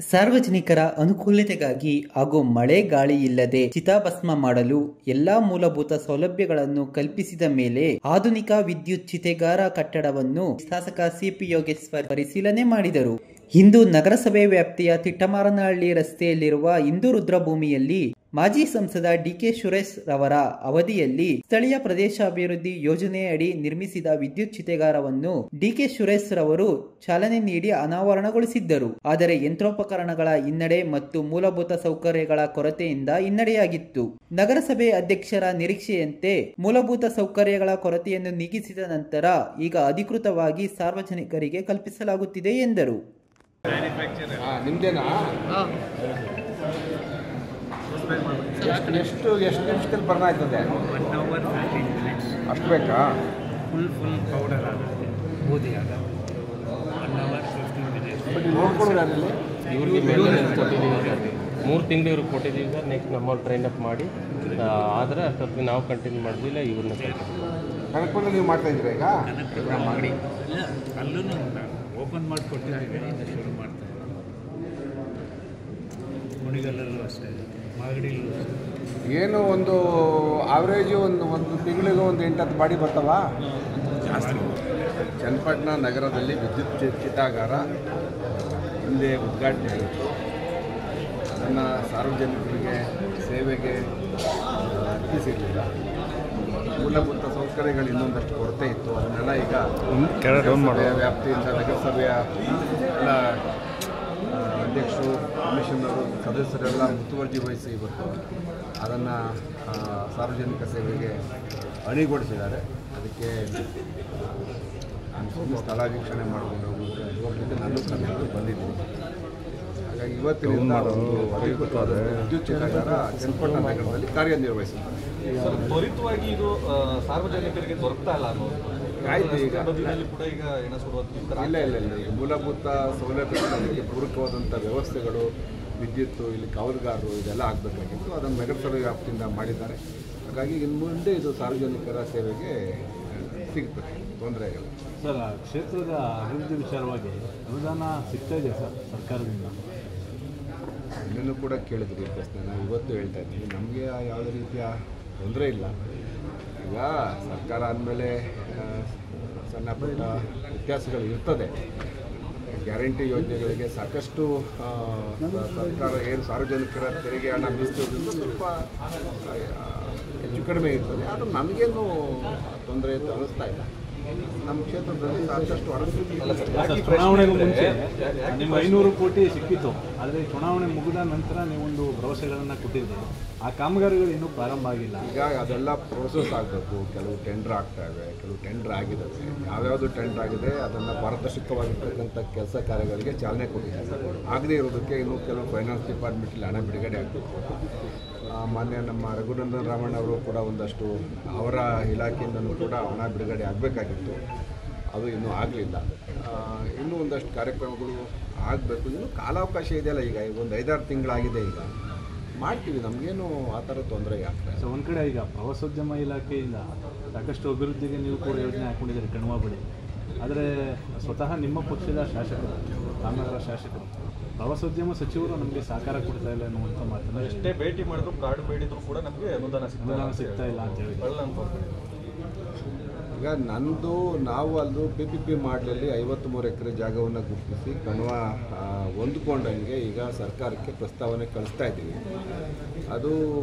ಸಾರ್ವಜನಿಕರ ಅನುಕೂಲತೆಗಾಗಿ ಹಾಗೂ ಮಳೆ ಗಾಳಿ ಇಲ್ಲದೆ ಚಿತಾಭಸ್ಮ ಮಾಡಲು ಎಲ್ಲಾ ಮೂಲಭೂತ ಸೌಲಭ್ಯಗಳನ್ನು ಕಲ್ಪಿಸಿದ ಮೇಲೆ ಆಧುನಿಕ ವಿದ್ಯುತ್ ಚಿತೆಗಾರ ಕಟ್ಟಡವನ್ನು ಶಾಸಕ ಸಿಪಿ ಯೋಗೇಶ್ವರ್ ಪರಿಶೀಲನೆ ಮಾಡಿದರು. ಇಂದು ನಗರಸಭೆ ವ್ಯಾಪ್ತಿಯ ತಿಟ್ಟಮಾರನಹಳ್ಳಿ ರಸ್ತೆಯಲ್ಲಿರುವ ಹಿಂದೂ ರುದ್ರಭೂಮಿಯಲ್ಲಿ ಮಾಜಿ ಸಂಸದ ಡಿಕೆ ಸುರೇಶ್ ರವರ ಅವಧಿಯಲ್ಲಿ ಸ್ಥಳೀಯ ಪ್ರದೇಶಾಭಿವೃದ್ಧಿ ಯೋಜನೆಯಡಿ ನಿರ್ಮಿಸಿದ ವಿದ್ಯುತ್ ಚಿತೆಗಾರವನ್ನು ಡಿಕೆ ಸುರೇಶ್ ರವರು ಚಾಲನೆ ನೀಡಿ ಅನಾವರಣಗೊಳಿಸಿದ್ದರು. ಆದರೆ ಯಂತ್ರೋಪಕರಣಗಳ ಹಿನ್ನಡೆ ಮತ್ತು ಮೂಲಭೂತ ಸೌಕರ್ಯಗಳ ಕೊರತೆಯಿಂದ ಹಿನ್ನಡೆಯಾಗಿತ್ತು. ನಗರಸಭೆ ಅಧ್ಯಕ್ಷರ ನಿರೀಕ್ಷೆಯಂತೆ ಮೂಲಭೂತ ಸೌಕರ್ಯಗಳ ಕೊರತೆಯನ್ನು ನೀಗಿಸಿದ ನಂತರ ಈಗ ಅಧಿಕೃತವಾಗಿ ಸಾರ್ವಜನಿಕರಿಗೆ ಕಲ್ಪಿಸಲಾಗುತ್ತಿದೆ ಎಂದರು. ಎಷ್ಟು ನಿಮಿಷದಲ್ಲಿ ಬರ್ನ್ ಆಯ್ತದೆ? 1 hour 15 minutes. ಅಷ್ಟು ಬೇಕಾ? ಫುಲ್ ಪೌಡರ್ ಆದ ಬೂದಿ ಆದ 1 hour 15 minutes. ಬಟ್ ನೋಡ್ಕೊಳ್ಳೋದು ಅದರಲ್ಲಿ ಇವ್ರಿಗೆ ಮೇಲೆ ಕೊಟ್ಟಿದ್ದೀವಿ ಸರ್, 3 ತಿಂಗಳು ಇವ್ರಿಗೆ ಕೊಟ್ಟಿದ್ದೀವಿ ಸರ್. ನೆಕ್ಸ್ಟ್ ನಮ್ಮವ್ರು ಟ್ರೈನ್ ಅಪ್ ಮಾಡಿ ಆದರೆ ಅಷ್ಟೊತ್ತಿಗೆ ನಾವು ಕಂಟಿನ್ಯೂ ಮಾಡಿದಿಲ್ಲ, ಇವ್ರನ್ನ ಕನಕಪುರದಲ್ಲಿ ನೀವು ಮಾಡ್ತಾ ಇದ್ದೀರಾ ಈಗ? ಮಾಡಿ ಇಲ್ಲ, ಅಲ್ಲೂ ಓಪನ್ ಮಾಡಿ ಕೊಟ್ಟಿದ್ದೀವಿ, ಶುರು ಮಾಡ್ತಾ ಇದ್ದೀವಿ. ಕುಣಿಗಲ್ಲೂ ಅಷ್ಟೇ, ಮಾಗಡಿಲೂ ಅಷ್ಟೇ. ಏನು ಒಂದು ಆವ್ರೇಜು ಒಂದು ತಿಂಗಳಿಗೆ ಒಂದು 8-10 ಬಾಡಿ ಬರ್ತಾವ ಜಾಸ್ತಿ. ಚನ್ನಪಟ್ಟಣ ನಗರದಲ್ಲಿ ವಿದ್ಯುತ್ ಚಿತಾಗಾರ ಹಿಂದೆ ಉದ್ಘಾಟನೆ ಆಯಿತು. ಅದನ್ನು ಸಾರ್ವಜನಿಕರಿಗೆ ಸೇವೆಗೆ ಅರ್ಪಿಸಿರಲಿಲ್ಲ. ಮೂಲಭೂತ ಸೌಕರ್ಯಗಳು ಇನ್ನೊಂದಷ್ಟು ಕೊರತೆ ಇತ್ತು. ಅದನ್ನೆಲ್ಲ ಈಗ ವ್ಯಾಪ್ತಿಯಿಂದ ನಗರಸಭೆಯ ಎಲ್ಲ ಅಧ್ಯಕ್ಷರು, ಕಮಿಷನರು, ಸದಸ್ಯರೆಲ್ಲ ಮುತುವರ್ಜಿ ವಹಿಸಿ ಇವತ್ತು ಅದನ್ನು ಸಾರ್ವಜನಿಕ ಸೇವೆಗೆ ಅಣಿಗೊಳಿಸಿದ್ದಾರೆ. ಅದಕ್ಕೆ ಸ್ಥಳ ವೀಕ್ಷಣೆ ಮಾಡಿಕೊಂಡು ಹೋಗಲಿಕ್ಕೆ ನಾನು ಕನ್ನಡ ಬಂದಿದ್ದೀನಿ. ಹಾಗಾಗಿ ಇವತ್ತಿನಿಂದ ಒಂದು ಅಧಿಕೃತವಾದ ವಿದ್ಯುತ್ ಚಿತಾಗಾರ ಚನ್ನಪಟ್ಟಣ ನಗರದಲ್ಲಿ ಕಾರ್ಯನಿರ್ವಹಿಸುತ್ತದೆ. ತ್ವರಿತವಾಗಿ ಇದು ಸಾರ್ವಜನಿಕರಿಗೆ ದೊರಕ್ತಾ ಇಲ್ಲ ಅನ್ನೋದು ಆಯ್ತು. ಈಗ ಬದಿಯಲ್ಲಿ ಕೂಡ ಈಗ ಇಲ್ಲ ಈಗ ಮೂಲಭೂತ ಸೌಲಭ್ಯಗಳಿಗೆ ಪೂರಕವಾದಂಥ ವ್ಯವಸ್ಥೆಗಳು, ವಿದ್ಯುತ್ತು, ಇಲ್ಲಿ ಕಾವಲುಗಾರರು ಇದೆಲ್ಲ ಆಗಬೇಕಾಗಿತ್ತು. ಅದನ್ನು ನಗರಸಭೆ ವ್ಯಾಪ್ತಿಯಿಂದ ಮಾಡಿದ್ದಾರೆ. ಹಾಗಾಗಿ ಇನ್ನು ಮುಂದೆ ಇದು ಸಾರ್ವಜನಿಕರ ಸೇವೆಗೆ ಸಿಗ್ತದೆ, ತೊಂದರೆ ಆಗಿಲ್ಲ. ಸರ್, ಕ್ಷೇತ್ರದ ಅಭಿವೃದ್ಧಿ ವಿಚಾರವಾಗಿ ಅನುದಾನ ಸಿಗ್ತಾ ಇದೆ ಸರ್ ಸರ್ಕಾರದಿಂದ? ಇನ್ನೂ ಕೂಡ ಕೇಳಿದ್ರಿ ಈ ಪ್ರಶ್ನೆ. ನಾವು ಇವತ್ತು ಹೇಳ್ತಾ ಇದ್ದೀವಿ, ನಮಗೆ ಯಾವುದೇ ರೀತಿಯ ತೊಂದರೆ ಇಲ್ಲ. ಈಗ ಸರ್ಕಾರ ಅಂದಮೇಲೆ ಸಣ್ಣ ಪುಟ್ಟ ವ್ಯತ್ಯಾಸಗಳು ಇರ್ತದೆ. ಗ್ಯಾರಂಟಿ ಯೋಜನೆಗಳಿಗೆ ಸಾಕಷ್ಟು ಸರ್ಕಾರ ಏನು ಸಾರ್ವಜನಿಕರ ತೆರಿಗೆ ಹಣ ಮೀಸಲಿಡುವುದು ಸ್ವಲ್ಪ ಹೆಚ್ಚು ಕಡಿಮೆ ಇರ್ತದೆ. ಆದರೆ ನಮಗೇನು ತೊಂದರೆ ಅಂತ ಅನ್ನಿಸ್ತಾ ಇಲ್ಲ. ನಮ್ಮ ಕ್ಷೇತ್ರದಲ್ಲಿ ಸಾಕಷ್ಟು ಚುನಾವಣೆಗೂ ಮುಂಚೆ ನಿಮ್ಮ 500 ಕೋಟಿ ಸಿಕ್ಕಿತ್ತು. ಆದರೆ ಚುನಾವಣೆ ಮುಗಿದ ನಂತರ ನೀವೊಂದು ಭರವಸೆಗಳನ್ನು ಕೊಟ್ಟಿದ್ದೀರಿ. ಆ ಕಾಮಗಾರಿಗಳು ಇನ್ನೂ ಪ್ರಾರಂಭ ಆಗಿಲ್ಲ. ಈಗ ಅದೆಲ್ಲ ಪ್ರೋಸೆಸ್ ಆಗಬೇಕು. ಕೆಲವು ಟೆಂಡರ್ ಆಗ್ತಾಯಿವೆ, ಕೆಲವು ಟೆಂಡರ್ ಆಗಿದ್ದಾವೆ. ಯಾವ್ಯಾವುದು ಟೆಂಡರ್ ಆಗಿದೆ ಅದನ್ನು ಪಾರದರ್ಶಕವಾಗಿರ್ತಕ್ಕಂಥ ಕೆಲಸ ಕಾರ್ಯಗಳಿಗೆ ಚಾಲನೆ ಕೊಟ್ಟಿದ್ದಾರೆ. ಆಗದೇ ಇರೋದಕ್ಕೆ ಇನ್ನೂ ಕೆಲವು ಫೈನಾನ್ಸ್ ಡಿಪಾರ್ಟ್ಮೆಂಟಲ್ಲಿ ಹಣ ಬಿಡುಗಡೆ ಆಗಬೇಕು. ಮಾನ್ಯ ನಮ್ಮ ರಘುನಂದನ್ ರಾಮಣ್ಣ ಅವರು ಕೂಡ ಒಂದಷ್ಟು ಅವರ ಇಲಾಖೆಯಿಂದಲೂ ಕೂಡ ಹಣ ಬಿಡುಗಡೆ ಆಗಬೇಕಾಗಿತ್ತು. ಅದು ಇನ್ನೂ ಆಗಲಿಲ್ಲ. ಇನ್ನೂ ಒಂದಷ್ಟು ಕಾರ್ಯಕ್ರಮಗಳು ಆಗಬೇಕು. ಇನ್ನೂ ಕಾಲಾವಕಾಶ ಇದೆಯಲ್ಲ. ಈಗ ಒಂದು 5-6 ತಿಂಗಳಾಗಿದೆ. ಈಗ ಮಾಡ್ತೀವಿ, ನಮಗೇನು ಆ ಥರ ತೊಂದರೆ ಆಗ್ತದೆ. ಸೊ ಒಂದು ಕಡೆ ಈಗ ಪ್ರವಾಸೋದ್ಯಮ ಇಲಾಖೆಯಿಂದ ಸಾಕಷ್ಟು ಅಭಿವೃದ್ಧಿಗೆ ನೀವು ಕೂಡ ಯೋಜನೆ ಹಾಕ್ಕೊಂಡಿದ್ದೀರಿ ಕಣ್ವ ಬಳಿ. ಆದರೆ ಸ್ವತಃ ನಿಮ್ಮ ಪಕ್ಷದ ಶಾಸಕರು, ರಾಮನಗರ ಶಾಸಕರು, ಪ್ರವಾಸೋದ್ಯಮ ಸಚಿವರು ನಮಗೆ ಸಹಕಾರ ಕೊಡ್ತಾ ಇಲ್ಲ ಅನ್ನುವಂಥ ಮಾತನ್ನು ಎಷ್ಟೇ ಭೇಟಿ ಮಾಡಿದ್ರು, ಕಾರ್ಡ್ ಬೇಡಿದ್ರು ಕೂಡ ನಮಗೆ ಅನುದಾನ ಸಿಗ್ತಾ ಇಲ್ಲ ಅಂತ ಹೇಳಿ. ಈಗ ನಾವು ಅಲ್ಲೂ PPP ಮಾಡಲಲ್ಲಿ 53 ಎಕರೆ ಜಾಗವನ್ನು ಗುರುತಿಸಿ ಕಣ್ವ ಹೊಂದ್ಕೊಂಡಂಗೆ ಈಗ ಸರ್ಕಾರಕ್ಕೆ ಪ್ರಸ್ತಾವನೆ ಕಳಿಸ್ತಾ ಇದ್ದೀವಿ. ಅದು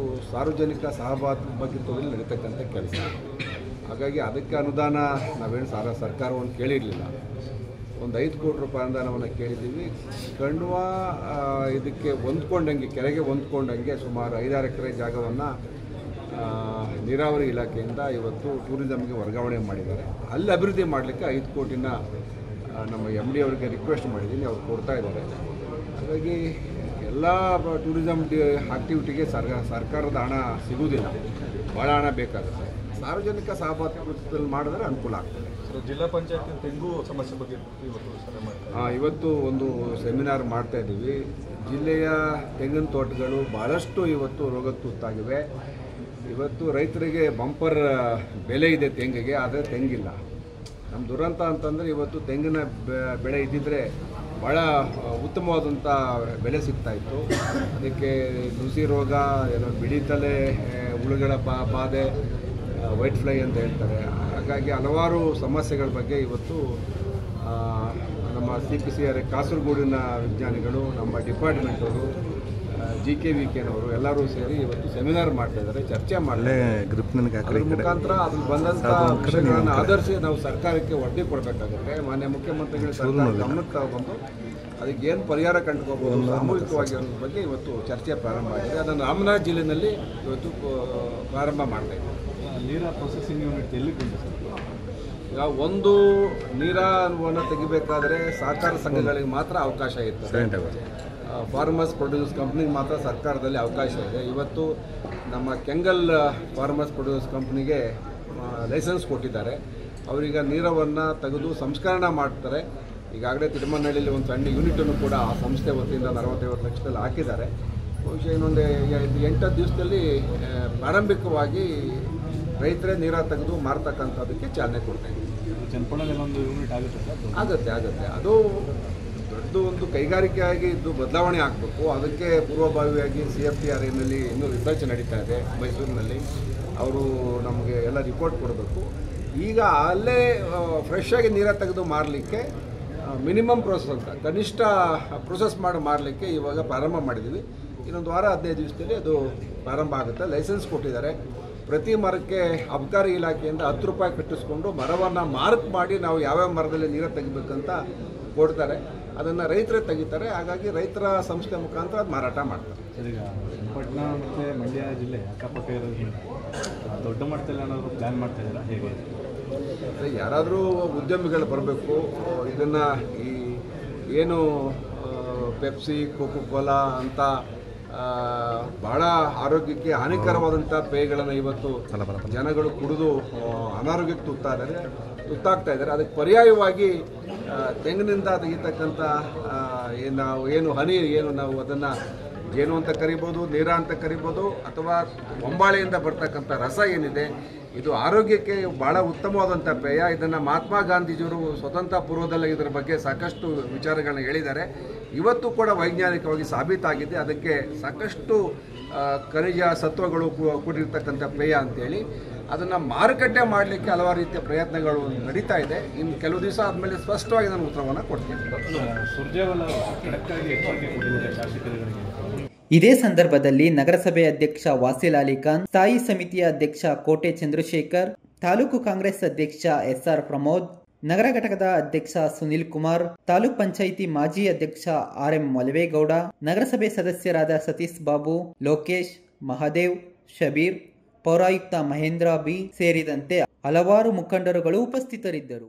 ಸಾರ್ವಜನಿಕ ಸಹಭಾಗಿತ್ವದಲ್ಲಿ ನಡೀತಕ್ಕಂಥ ಕೆಲಸ. ಹಾಗಾಗಿ ಅದಕ್ಕೆ ಅನುದಾನ ನಾವೇನು ಸರ್ಕಾರವನ್ನು ಕೇಳಿರಲಿಲ್ಲ. ಒಂದು 5 ಕೋಟಿ ರೂಪಾಯಿ ಅನುದಾನವನ್ನು ಕೇಳಿದ್ದೀವಿ. ಕಣ್ವ ಇದಕ್ಕೆ ಹೊಂದ್ಕೊಂಡಂಗೆ, ಕೆರೆಗೆ ಹೊಂದ್ಕೊಂಡಂಗೆ ಸುಮಾರು 5-6 ಎಕರೆ ಜಾಗವನ್ನು ನೀರಾವರಿ ಇಲಾಖೆಯಿಂದ ಇವತ್ತು ಟೂರಿಸಮ್ಗೆ ವರ್ಗಾವಣೆ ಮಾಡಿದ್ದಾರೆ. ಅಲ್ಲಿ ಅಭಿವೃದ್ಧಿ ಮಾಡಲಿಕ್ಕೆ 5 ಕೋಟಿನ ನಮ್ಮ MD ಅವರಿಗೆ ರಿಕ್ವೆಸ್ಟ್ ಮಾಡಿದ್ದೀನಿ, ಅವ್ರು ಕೊಡ್ತಾ ಇದ್ದಾರೆ. ಹಾಗಾಗಿ ಎಲ್ಲ ಟೂರಿಸಮ್ ಆಕ್ಟಿವಿಟಿಗೆ ಸರ್ಕಾರದ ಹಣ ಸಿಗುವುದಿಲ್ಲ, ಭಾಳ ಹಣ ಬೇಕಾಗುತ್ತೆ. ಸಾರ್ವಜನಿಕ ಸಹಭಾಗಿತ್ವದಲ್ಲಿ ಮಾಡಿದ್ರೆ ಅನುಕೂಲ ಆಗ್ತದೆ. ಜಿಲ್ಲಾ ಪಂಚಾಯತ್ ತೆಂಗು ಸಮಸ್ಯೆ ಬಗ್ಗೆ ಇವತ್ತು ಒಂದು ಸೆಮಿನಾರ್ ಮಾಡ್ತಾ ಇದ್ದೀವಿ. ಜಿಲ್ಲೆಯ ತೆಂಗಿನ ತೋಟಗಳು ಭಾಳಷ್ಟು ಇವತ್ತು ರೋಗಕ್ಕೆ ತುತ್ತಾಗಿವೆ. ಇವತ್ತು ರೈತರಿಗೆ ಬಂಪರ್ ಬೆಲೆ ಇದೆ ತೆಂಗಿಗೆ, ಆದರೆ ತೆಂಗಿಲ್ಲ. ನಮ್ಮ ದುರಂತ ಅಂತಂದರೆ ಇವತ್ತು ತೆಂಗಿನ ಬೆಳೆ ಇದ್ದಿದ್ದರೆ ಭಾಳ ಉತ್ತಮವಾದಂಥ ಬೆಲೆ ಸಿಗ್ತಾಯಿತ್ತು. ಅದಕ್ಕೆ ನುಸಿ ರೋಗ, ಏನೋ ಬಿಳಿ ತಲೆ ಹುಳುಗಳ ಬಾಧೆ, ವೈಟ್ ಫ್ಲೈ ಅಂತ ಹೇಳ್ತಾರೆ. ಹಾಗಾಗಿ ಹಲವಾರು ಸಮಸ್ಯೆಗಳ ಬಗ್ಗೆ ಇವತ್ತು ನಮ್ಮ CPCR ಕಾಸರಗೋಡಿನ ವಿಜ್ಞಾನಿಗಳು, ನಮ್ಮ ಡಿಪಾರ್ಟ್ಮೆಂಟವರು, GKVKನವರು ಎಲ್ಲರೂ ಸೇರಿ ಇವತ್ತು ಸೆಮಿನಾರ್ ಮಾಡ್ತಾ ಇದ್ದಾರೆ, ಚರ್ಚೆ ಮಾಡಲೇ ಅದ್ರ ಮುಖಾಂತರ ಅದ್ರ ಬಂದಂಥ ವಿಷಯಗಳನ್ನು ಆಧರಿಸಿ ನಾವು ಸರ್ಕಾರಕ್ಕೆ ವರದಿ ಕೊಡಬೇಕಾಗುತ್ತೆ. ಮಾನ್ಯ ಮುಖ್ಯಮಂತ್ರಿಗಳ ಸರ್ಕಾರ ಗಮನಕ್ಕೆ ತಗೊಂಡು ಅದಕ್ಕೆ ಏನು ಪರಿಹಾರ ಕಂಡುಕೋಬೋದು ಸಾಮೂಹಿಕವಾಗಿ ಅನ್ನೋದ್ರ ಬಗ್ಗೆ ಇವತ್ತು ಚರ್ಚೆ ಪ್ರಾರಂಭ ಆಗಿದೆ. ಅದನ್ನು ರಾಮನಗರ ಜಿಲ್ಲೆಯಲ್ಲಿ ಇವತ್ತು ಪ್ರಾರಂಭ ಮಾಡ್ತಾ ಇದ್ದೀವಿ. ನೀರಾ ಪ್ರೊಸೆಸಿಂಗ್ ಯೂನಿಟ್ ಎಲ್ಲಿ ಬಂತು ಸರ್? ಈಗ ಒಂದು ನೀರನ್ನು ತೆಗಿಬೇಕಾದ್ರೆ ಸಹಕಾರ ಸಂಘಗಳಿಗೆ ಮಾತ್ರ ಅವಕಾಶ ಇರ್ತದೆ. ಫಾರ್ಮರ್ಸ್ ಪ್ರೊಡ್ಯೂಸ್ ಕಂಪ್ನಿಗೆ ಮಾತ್ರ ಸರ್ಕಾರದಲ್ಲಿ ಅವಕಾಶ ಇದೆ. ಇವತ್ತು ನಮ್ಮ ಕೆಂಗಲ್ ಫಾರ್ಮರ್ಸ್ ಪ್ರೊಡ್ಯೂಸ್ ಕಂಪ್ನಿಗೆ ಲೈಸೆನ್ಸ್ ಕೊಟ್ಟಿದ್ದಾರೆ. ಅವರೀಗ ನೀರವನ್ನು ತೆಗೆದು ಸಂಸ್ಕರಣೆ ಮಾಡ್ತಾರೆ. ಈಗಾಗಲೇ ತಿರುಮನಹಳ್ಳಿಯಲ್ಲಿ ಒಂದು ಸಣ್ಣ ಯೂನಿಟನ್ನು ಕೂಡ ಆ ಸಂಸ್ಥೆ ವತಿಯಿಂದ 40-50 ಲಕ್ಷದಲ್ಲಿ ಹಾಕಿದ್ದಾರೆ. ಬಹುಶಃ ಇನ್ನೊಂದು 8 ದಿವಸದಲ್ಲಿ ಪ್ರಾರಂಭಿಕವಾಗಿ ರೈತರೇ ನೀರ ತೆಗೆದು ಮಾರ್ತಕ್ಕಂಥದ್ದಕ್ಕೆ ಚಾಲನೆ ಕೊಡ್ತಾ ಇದ್ದೀವಿ. ಚನ್ನಪಟ್ಟಣದಲ್ಲಿ ಒಂದು ಯೂನಿಟ್ ಆಗುತ್ತೆ ಸರ್? ಆಗುತ್ತೆ. ಅದು ದೊಡ್ಡ ಒಂದು ಕೈಗಾರಿಕೆಯಾಗಿ ಇದು ಬದಲಾವಣೆ ಆಗಬೇಕು. ಅದಕ್ಕೆ ಪೂರ್ವಭಾವಿಯಾಗಿ CFTRAನಲ್ಲಿ ಇನ್ನೂ ರಿಸರ್ಚ್ ನಡೀತಾ ಇದೆ ಮೈಸೂರಿನಲ್ಲಿ. ಅವರು ನಮಗೆ ಎಲ್ಲ ರಿಪೋರ್ಟ್ ಕೊಡಬೇಕು. ಈಗ ಅಲ್ಲೇ ಫ್ರೆಶ್ ಆಗಿ ನೀರ ತೆಗೆದು ಮಾರಲಿಕ್ಕೆ ಮಿನಿಮಮ್ ಪ್ರೋಸೆಸ್ ಅಂತ ಕನಿಷ್ಠ ಪ್ರೊಸೆಸ್ ಮಾಡಿ ಮಾರಲಿಕ್ಕೆ ಇವಾಗ ಪ್ರಾರಂಭ ಮಾಡಿದ್ದೀವಿ. ಇನ್ನೊಂದು ವಾರ 15 ದಿವಸದಲ್ಲಿ ಅದು ಪ್ರಾರಂಭ ಆಗುತ್ತೆ. ಲೈಸೆನ್ಸ್ ಕೊಟ್ಟಿದ್ದಾರೆ. ಪ್ರತಿ ಮರಕ್ಕೆ ಅಬಕಾರಿ ಇಲಾಖೆಯಿಂದ 10 ರೂಪಾಯಿ ಕಟ್ಟಿಸ್ಕೊಂಡು ಮರವನ್ನು ಮಾರ್ಕ್ ಮಾಡಿ ನಾವು ಯಾವ್ಯಾವ ಮರದಲ್ಲಿ ನೀರು ತೆಗಿಬೇಕಂತ ಕೊಡ್ತಾರೆ. ಅದನ್ನು ರೈತರೇ ತೆಗಿತಾರೆ. ಹಾಗಾಗಿ ರೈತರ ಸಂಸ್ಥೆ ಮುಖಾಂತರ ಅದು ಮಾರಾಟ ಮಾಡ್ತಾರೆ. ಈಗ ಚನ್ನಪಟ್ಟಣ ಮತ್ತು ಮಂಡ್ಯ ಜಿಲ್ಲೆ ಅಕ್ಕಪಕ್ಕ ಇರೋದ್ರಿಂದ ದೊಡ್ಡ ಮಟ್ಟದಲ್ಲಿ ಏನಾದರೂ ಪ್ಲ್ಯಾನ್ ಮಾಡ್ತಾ ಇದ್ದೀರಾ? ಹೇಗೆ? ಯಾರಾದರೂ ಉದ್ಯಮಿಗಳು ಬರಬೇಕು. ಇದನ್ನು ಈ ಏನು ಪೆಪ್ಸಿ, ಕೋಕೋ ಕೋಲಾ ಅಂತ ಭಾಳ ಆರೋಗ್ಯಕ್ಕೆ ಹಾನಿಕರವಾದಂಥ ಪೇಯಗಳನ್ನು ಇವತ್ತು ಜನಗಳು ಕುಡಿದು ಅನಾರೋಗ್ಯಕ್ಕೆ ತುತ್ತಾಗ್ತಾ ಇದ್ದಾರೆ. ಅದಕ್ಕೆ ಪರ್ಯಾಯವಾಗಿ ತೆಂಗಿನಿಂದ ತೆಗಿತಕ್ಕಂಥ ಏನು ಹನಿ ನಾವು ಅದನ್ನು ಜೇನು ಅಂತ ಕರಿಬೋದು, ನೀರ ಅಂತ ಕರಿಬೋದು, ಅಥವಾ ಒಂಬಾಳೆಯಿಂದ ಬರ್ತಕ್ಕಂಥ ರಸ ಏನಿದೆ ಇದು ಆರೋಗ್ಯಕ್ಕೆ ಭಾಳ ಉತ್ತಮವಾದಂಥ ಪೇಯ. ಇದನ್ನು ಮಹಾತ್ಮ ಗಾಂಧೀಜಿಯವರು ಸ್ವತಂತ್ರ ಪೂರ್ವದಲ್ಲೇ ಇದರ ಬಗ್ಗೆ ಸಾಕಷ್ಟು ವಿಚಾರಗಳನ್ನ ಹೇಳಿದ್ದಾರೆ. ಇವತ್ತು ಕೂಡ ವೈಜ್ಞಾನಿಕವಾಗಿ ಸಾಬೀತಾಗಿದೆ. ಅದಕ್ಕೆ ಸಾಕಷ್ಟು ಖನಿಜ ಸತ್ವಗಳು ಕೂಡಿರ್ತಕ್ಕಂಥ ಪೇಯ ಅಂತೇಳಿ ಅದನ್ನು ಮಾರುಕಟ್ಟೆ ಮಾಡಲಿಕ್ಕೆ ಹಲವಾರು ರೀತಿಯ ಪ್ರಯತ್ನಗಳು ನಡೀತಾ ಇದೆ. ಇನ್ನು ಕೆಲವು ದಿವಸ ಆದಮೇಲೆ ಸ್ಪಷ್ಟವಾಗಿ ನಾನು ಉತ್ತರವನ್ನು ಕೊಡ್ತೀನಿ. ಸುರ್ಜೇವಾಲಾ ಖಡಕ್ಕಾಗಿ ಎಚ್ಚರಿಕೆ ಕೊಟ್ಟಿದ್ದಾರೆ ಶಾಸಕರುಗಳಿಗೆ. ಇದೇ ಸಂದರ್ಭದಲ್ಲಿ ನಗರಸಭೆ ಅಧ್ಯಕ್ಷ ವಾಸಿಲ್ ಅಲಿ ಖಾನ್, ಸ್ಥಾಯಿ ಸಮಿತಿಯ ಅಧ್ಯಕ್ಷ ಕೋಟೆ ಚಂದ್ರಶೇಖರ್, ತಾಲೂಕು ಕಾಂಗ್ರೆಸ್ ಅಧ್ಯಕ್ಷ SR ಪ್ರಮೋದ್, ನಗರ ಘಟಕದ ಅಧ್ಯಕ್ಷ ಸುನಿಲ್ ಕುಮಾರ್, ತಾಲೂಕ್ ಪಂಚಾಯಿತಿ ಮಾಜಿ ಅಧ್ಯಕ್ಷ RM ಮಲವೇಗೌಡ, ನಗರಸಭೆ ಸದಸ್ಯರಾದ ಸತೀಶ್ ಬಾಬು, ಲೋಕೇಶ್, ಮಹಾದೇವ್, ಶಬೀರ್, ಪೌರಾಯುಕ್ತ ಮಹೇಂದ್ರ B ಸೇರಿದಂತೆ ಹಲವಾರು ಮುಖಂಡರುಗಳು ಉಪಸ್ಥಿತರಿದ್ದರು.